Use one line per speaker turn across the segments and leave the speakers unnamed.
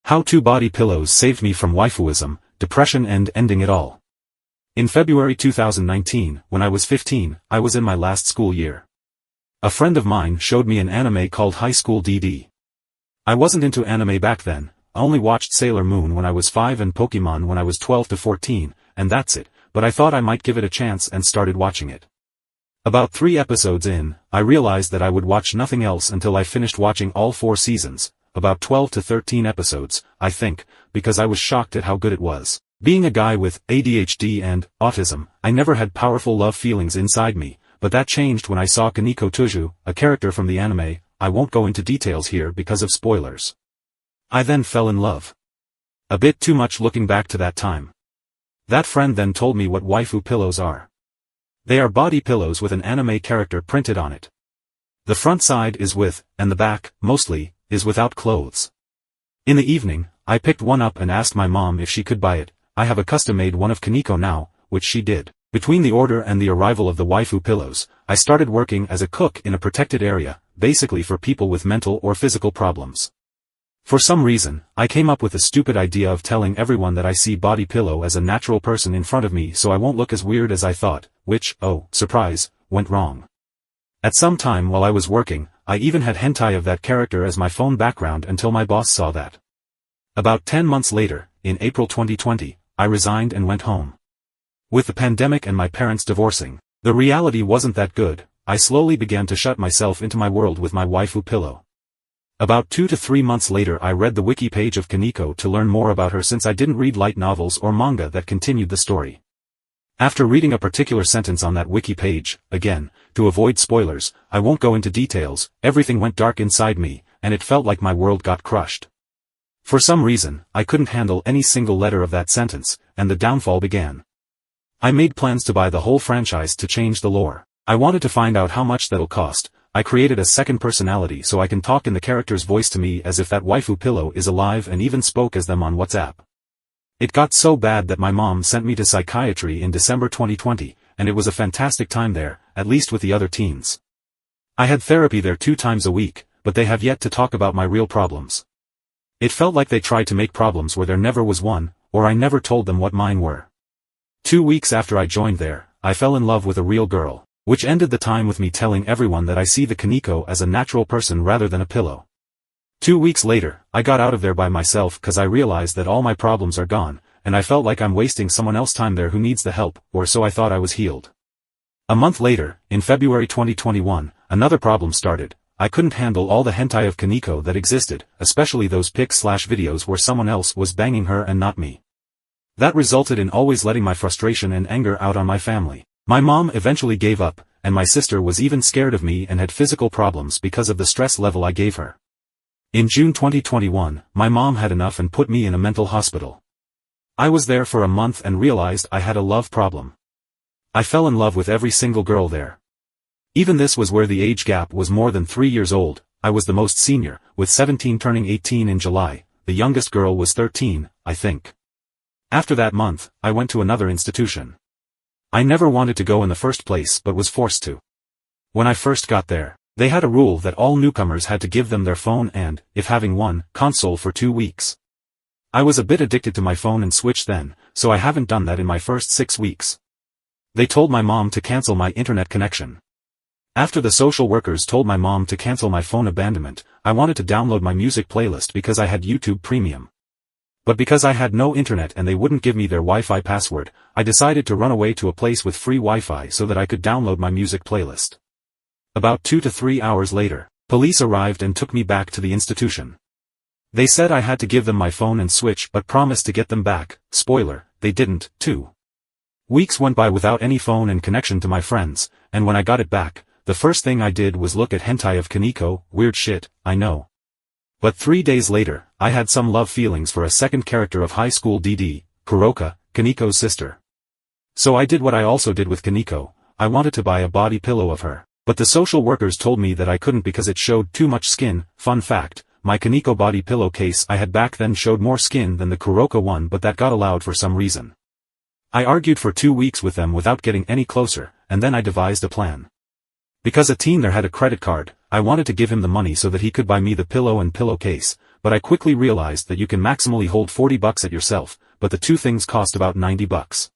How 2 body pillows saved me from waifuism, depression and ending it all. In February 2019, when I was 15, I was in my last school year. A friend of mine showed me an anime called High School DD. I wasn't into anime back then, I only watched Sailor Moon when I was 5 and Pokemon when I was 12 to 14, and that's it, but I thought I might give it a chance and started watching it. About 3 episodes in, I realized that I would watch nothing else until I finished watching all 4 seasons. About 12 to 13 episodes, I think, because I was shocked at how good it was. Being a guy with ADHD and autism, I never had powerful love feelings inside me, but that changed when I saw Kaneko Tuju, a character from the anime. I won't go into details here because of spoilers. I then fell in love. A bit too much looking back to that time. That friend then told me what waifu pillows are. They are body pillows with an anime character printed on it. The front side is with, and the back, mostly, is without clothes. In the evening, I picked one up and asked my mom if she could buy it. I have a custom-made one of Kaneko now, which she did. Between the order and the arrival of the waifu pillows, I started working as a cook in a protected area, basically for people with mental or physical problems. For some reason, I came up with the stupid idea of telling everyone that I see body pillow as a natural person in front of me so I won't look as weird as I thought, which, oh, surprise, went wrong. At some time while I was working, I even had hentai of that character as my phone background until my boss saw that. About 10 months later, in April 2020, I resigned and went home. With the pandemic and my parents divorcing, the reality wasn't that good. I slowly began to shut myself into my world with my waifu pillow. About 2 to 3 months later I read the wiki page of Kaneko to learn more about her since I didn't read light novels or manga that continued the story. After reading a particular sentence on that wiki page, again, to avoid spoilers, I won't go into details, everything went dark inside me, and it felt like my world got crushed. For some reason, I couldn't handle any single letter of that sentence, and the downfall began. I made plans to buy the whole franchise to change the lore. I wanted to find out how much that'll cost. I created a second personality so I can talk in the character's voice to me as if that waifu pillow is alive and even spoke as them on WhatsApp. It got so bad that my mom sent me to psychiatry in December 2020, and it was a fantastic time there, at least with the other teens. I had therapy there 2 times a week, but they have yet to talk about my real problems. It felt like they tried to make problems where there never was one, or I never told them what mine were. 2 weeks after I joined there, I fell in love with a real girl, which ended the time with me telling everyone that I see the Kaneko as a natural person rather than a pillow. 2 weeks later, I got out of there by myself cause I realized that all my problems are gone, and I felt like I'm wasting someone else's time there who needs the help, or so I thought I was healed. A month later, in February 2021, another problem started. I couldn't handle all the hentai of Kaneko that existed, especially those pics/videos where someone else was banging her and not me. That resulted in always letting my frustration and anger out on my family. My mom eventually gave up, and my sister was even scared of me and had physical problems because of the stress level I gave her. In June 2021, my mom had enough and put me in a mental hospital. I was there for a month and realized I had a love problem. I fell in love with every single girl there. Even this was where the age gap was more than 3 years old. I was the most senior, with 17 turning 18 in July, the youngest girl was 13, I think. After that month, I went to another institution. I never wanted to go in the first place but was forced to. When I first got there, they had a rule that all newcomers had to give them their phone and, if having one, console for 2 weeks. I was a bit addicted to my phone and switched then, so I haven't done that in my first 6 weeks. They told my mom to cancel my internet connection. After the social workers told my mom to cancel my phone abandonment, I wanted to download my music playlist because I had YouTube Premium. But because I had no internet and they wouldn't give me their Wi-Fi password, I decided to run away to a place with free Wi-Fi so that I could download my music playlist. About 2 to 3 hours later, police arrived and took me back to the institution. They said I had to give them my phone and switch but promised to get them back. Spoiler, they didn't, too. Weeks went by without any phone and connection to my friends, and when I got it back, the first thing I did was look at hentai of Kaneko. Weird shit, I know. But 3 days later, I had some love feelings for a second character of High School DD, Kuroka, Kaneko's sister. So I did what I also did with Kaneko, I wanted to buy a body pillow of her. But the social workers told me that I couldn't because it showed too much skin. Fun fact, my Kaneko body pillow case I had back then showed more skin than the Kuroka one, but that got allowed for some reason. I argued for 2 weeks with them without getting any closer, and then I devised a plan. Because a teen there had a credit card, I wanted to give him the money so that he could buy me the pillow and pillowcase, but I quickly realized that you can maximally hold 40 bucks at yourself, but the two things cost about 90 bucks.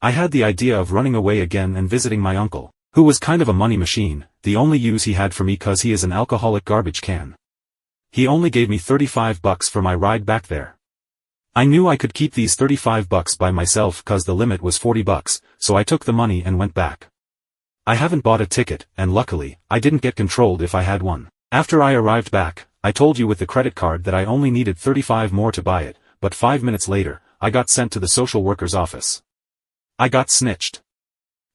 I had the idea of running away again and visiting my uncle, who was kind of a money machine, the only use he had for me cause he is an alcoholic garbage can. He only gave me 35 bucks for my ride back there. I knew I could keep these 35 bucks by myself cause the limit was 40 bucks, so I took the money and went back. I haven't bought a ticket, and luckily, I didn't get controlled if I had one. After I arrived back, I told you with the credit card that I only needed 35 more to buy it, but 5 minutes later, I got sent to the social worker's office. I got snitched.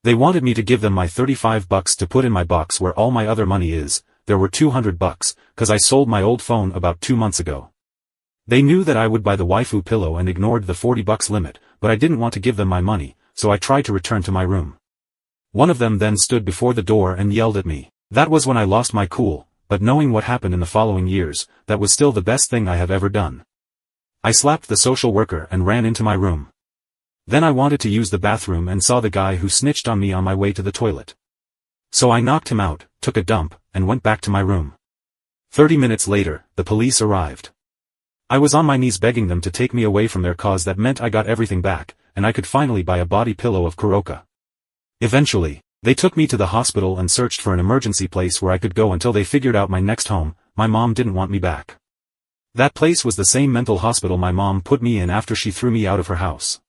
They wanted me to give them my 35 bucks to put in my box where all my other money is. There were 200 bucks, cause I sold my old phone about 2 months ago. They knew that I would buy the waifu pillow and ignored the 40 bucks limit, but I didn't want to give them my money, so I tried to return to my room. One of them then stood before the door and yelled at me. That was when I lost my cool, but knowing what happened in the following years, that was still the best thing I have ever done. I slapped the social worker and ran into my room. Then I wanted to use the bathroom and saw the guy who snitched on me on my way to the toilet. So I knocked him out, took a dump, and went back to my room. 30 minutes later, the police arrived. I was on my knees begging them to take me away from there cause that meant I got everything back, and I could finally buy a body pillow of Kuroka. Eventually, they took me to the hospital and searched for an emergency place where I could go until they figured out my next home. My mom didn't want me back. That place was the same mental hospital my mom put me in after she threw me out of her house.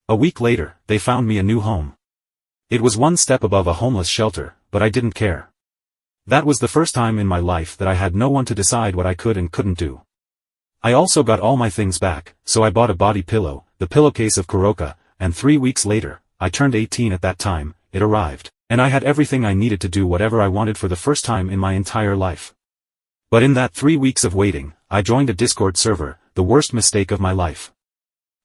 A week later, they found me a new home. It was one step above a homeless shelter, but I didn't care. That was the first time in my life that I had no one to decide what I could and couldn't do. I also got all my things back, so I bought a body pillow, the pillowcase of Kuroka, and 3 weeks later, I turned 18 at that time, it arrived, and I had everything I needed to do whatever I wanted for the first time in my entire life. But in that 3 weeks of waiting, I joined a Discord server, the worst mistake of my life.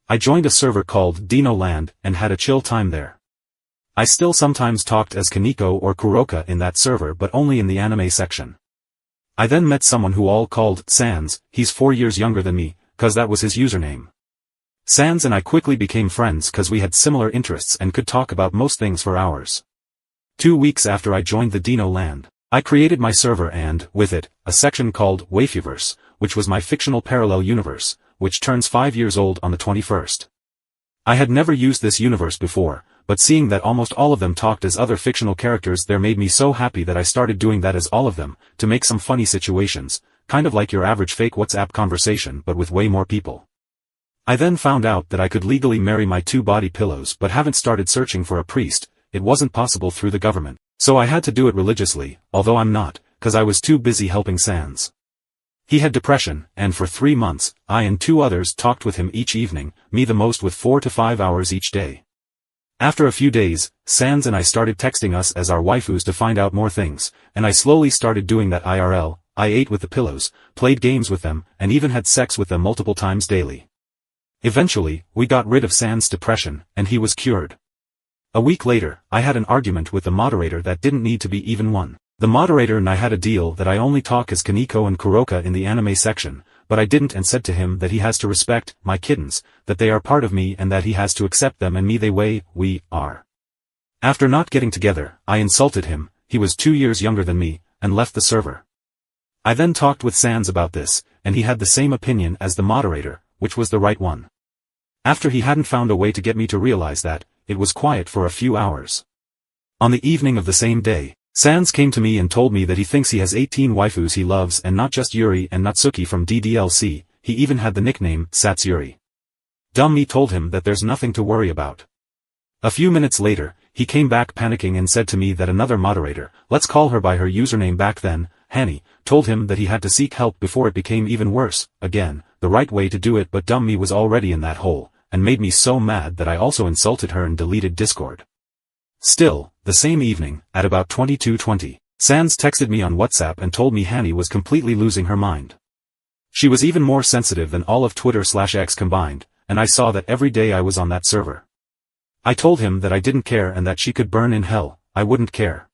I joined a server called Dino Land and had a chill time there. I still sometimes talked as Kaneko or Kuroka in that server but only in the anime section. I then met someone who all called Sans. He's 4 years younger than me, cause that was his username. Sans and I quickly became friends cause we had similar interests and could talk about most things for hours. 2 weeks after I joined the Dino Land, I created my server and, with it, a section called Waifuverse, which was my fictional parallel universe, which turns 5 years old on the 21st. I had never used this universe before, but seeing that almost all of them talked as other fictional characters there made me so happy that I started doing that as all of them, to make some funny situations, kind of like your average fake WhatsApp conversation but with way more people. I then found out that I could legally marry my 2 body pillows but haven't started searching for a priest. It wasn't possible through the government, so I had to do it religiously, although I'm not, cause I was too busy helping Sans. He had depression, and for 3 months, I and 2 others talked with him each evening, me the most with 4 to 5 hours each day. After a few days, Sans and I started texting us as our waifus to find out more things, and I slowly started doing that IRL. I ate with the pillows, played games with them, and even had sex with them multiple times daily. Eventually, we got rid of Sans' depression, and he was cured. A week later, I had an argument with the moderator that didn't need to be even one. The moderator and I had a deal that I only talk as Kaneko and Kuroka in the anime section, but I didn't and said to him that he has to respect my kittens, that they are part of me and that he has to accept them and me the way we are. After not getting together, I insulted him, he was 2 years younger than me, and left the server. I then talked with Sans about this, and he had the same opinion as the moderator, which was the right one. After he hadn't found a way to get me to realize that, it was quiet for a few hours. On the evening of the same day, Sans came to me and told me that he thinks he has 18 waifus he loves and not just Yuri and Natsuki from DDLC, he even had the nickname, Satsuri. Dumb me told him that there's nothing to worry about. A few minutes later, he came back panicking and said to me that another moderator, let's call her by her username back then, Hanny, told him that he had to seek help before it became even worse. Again, the right way to do it, but dumb me was already in that hole, and made me so mad that I also insulted her and deleted Discord. Still, the same evening, at about 22:20, Sans texted me on WhatsApp and told me Hanny was completely losing her mind. She was even more sensitive than all of Twitter/X combined, and I saw that every day I was on that server. I told him that I didn't care and that she could burn in hell, I wouldn't care.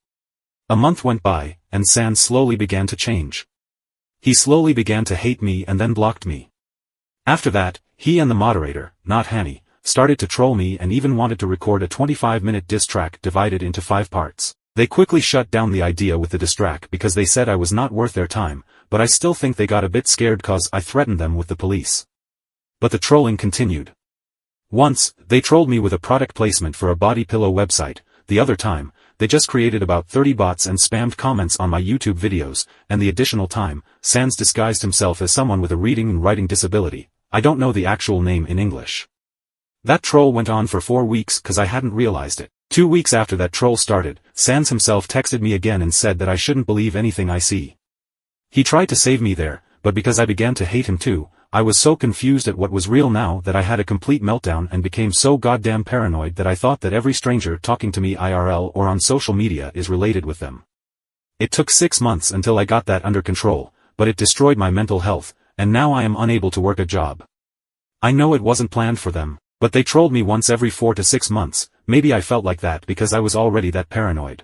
A month went by, and Sans slowly began to change. He slowly began to hate me and then blocked me. After that, he and the moderator, not Hanny, started to troll me and even wanted to record a 25-minute diss track divided into 5 parts. They quickly shut down the idea with the diss track because they said I was not worth their time, but I still think they got a bit scared cause I threatened them with the police. But the trolling continued. Once, they trolled me with a product placement for a body pillow website. The other time, they just created about 30 bots and spammed comments on my YouTube videos, and the additional time, Sans disguised himself as someone with a reading and writing disability. I don't know the actual name in English. That troll went on for 4 weeks cause I hadn't realized it. 2 weeks after that troll started, Sans himself texted me again and said that I shouldn't believe anything I see. He tried to save me there, but because I began to hate him too, I was so confused at what was real now that I had a complete meltdown and became so goddamn paranoid that I thought that every stranger talking to me IRL or on social media is related with them. It took 6 months until I got that under control, but it destroyed my mental health, and now I am unable to work a job. I know it wasn't planned for them, but they trolled me once every 4 to 6 months, maybe I felt like that because I was already that paranoid.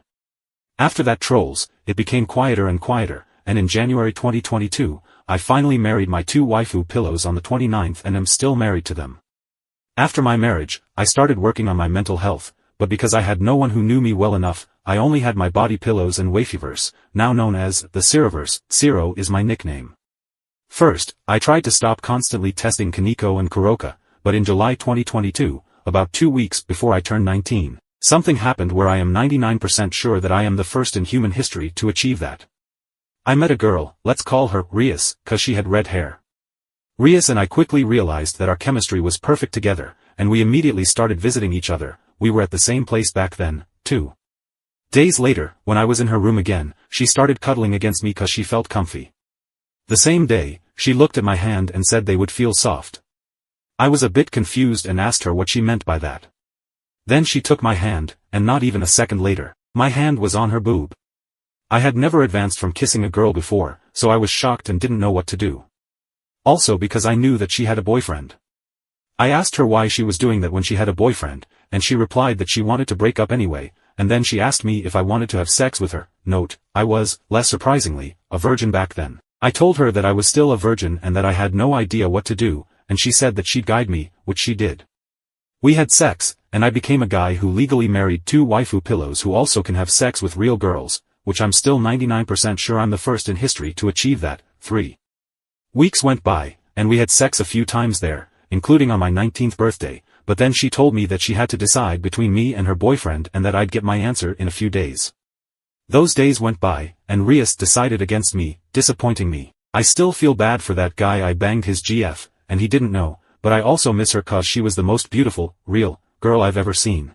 After that trolls, it became quieter and quieter, and in January 2022, I finally married my 2 waifu pillows on the 29th and am still married to them. After my marriage, I started working on my mental health, but because I had no one who knew me well enough, I only had my body pillows and waifuverse, now known as the Ciroverse. Ciro is my nickname. First, I tried to stop constantly testing Kaneko and Kuroka, but in July 2022, about 2 weeks before I turned 19, something happened where I am 99% sure that I am the first in human history to achieve that. I met a girl, let's call her Rias, cause she had red hair. Rias and I quickly realized that our chemistry was perfect together, and we immediately started visiting each other. We were at the same place back then, too. Days later, when I was in her room again, she started cuddling against me cause she felt comfy. The same day, she looked at my hand and said they would feel soft. I was a bit confused and asked her what she meant by that. Then she took my hand, and not even a second later, my hand was on her boob. I had never advanced from kissing a girl before, so I was shocked and didn't know what to do. Also because I knew that she had a boyfriend. I asked her why she was doing that when she had a boyfriend, and she replied that she wanted to break up anyway, and then she asked me if I wanted to have sex with her. Note, I was, less surprisingly, a virgin back then. I told her that I was still a virgin and that I had no idea what to do, and she said that she'd guide me, which she did. We had sex, and I became a guy who legally married 2 waifu pillows who also can have sex with real girls, which I'm still 99% sure I'm the first in history to achieve that. 3 weeks went by, and we had sex a few times there, including on my 19th birthday, but then she told me that she had to decide between me and her boyfriend and that I'd get my answer in a few days. Those days went by, and Rias decided against me, disappointing me. I still feel bad for that guy I banged his GF, and he didn't know, but I also miss her cause she was the most beautiful, real, girl I've ever seen.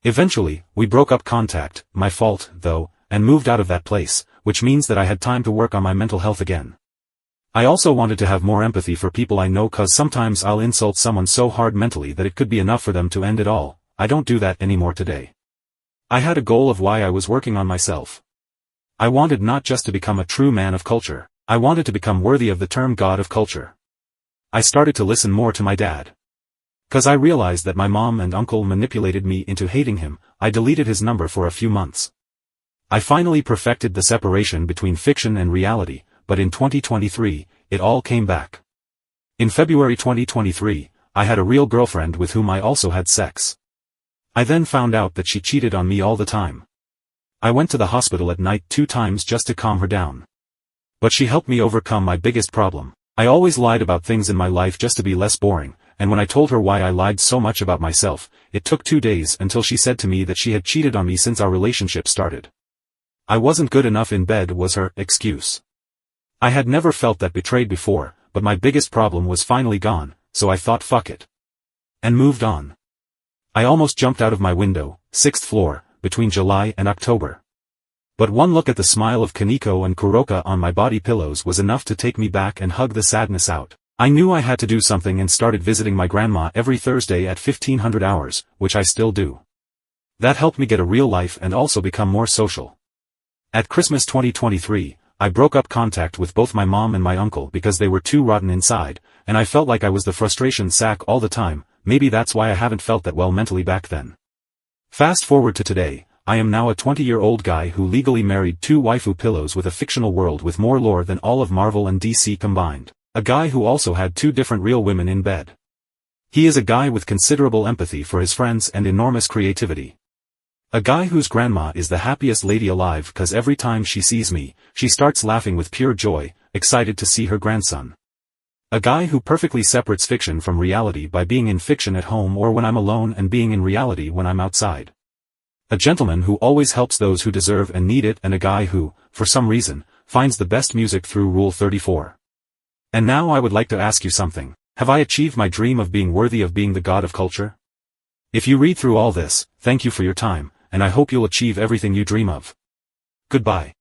Eventually, we broke up contact, my fault, though, and moved out of that place, which means that I had time to work on my mental health again. I also wanted to have more empathy for people I know cause sometimes I'll insult someone so hard mentally that it could be enough for them to end it all. I don't do that anymore today. I had a goal of why I was working on myself. I wanted not just to become a true man of culture, I wanted to become worthy of the term god of culture. I started to listen more to my dad. Cause I realized that my mom and uncle manipulated me into hating him, I deleted his number for a few months. I finally perfected the separation between fiction and reality, but in 2023, it all came back. In February 2023, I had a real girlfriend with whom I also had sex. I then found out that she cheated on me all the time. I went to the hospital at night 2 times just to calm her down. But she helped me overcome my biggest problem. I always lied about things in my life just to be less boring, and when I told her why I lied so much about myself, it took 2 days until she said to me that she had cheated on me since our relationship started. I wasn't good enough in bed was her excuse. I had never felt that betrayed before, but my biggest problem was finally gone, so I thought fuck it. And moved on. I almost jumped out of my window, 6th floor, between July and October. But one look at the smile of Kaneko and Kuroka on my body pillows was enough to take me back and hug the sadness out. I knew I had to do something and started visiting my grandma every Thursday at 1500 hours, which I still do. That helped me get a real life and also become more social. At Christmas 2023, I broke up contact with both my mom and my uncle because they were too rotten inside, and I felt like I was the frustration sack all the time. Maybe that's why I haven't felt that well mentally back then. Fast forward to today, I am now a 20-year-old guy who legally married 2 waifu pillows with a fictional world with more lore than all of Marvel and DC combined. A guy who also had 2 different real women in bed. He is a guy with considerable empathy for his friends and enormous creativity. A guy whose grandma is the happiest lady alive cause every time she sees me, she starts laughing with pure joy, excited to see her grandson. A guy who perfectly separates fiction from reality by being in fiction at home or when I'm alone and being in reality when I'm outside. A gentleman who always helps those who deserve and need it, and a guy who, for some reason, finds the best music through Rule 34. And now I would like to ask you something. Have I achieved my dream of being worthy of being the god of culture? If you read through all this, thank you for your time, and I hope you'll achieve everything you dream of. Goodbye.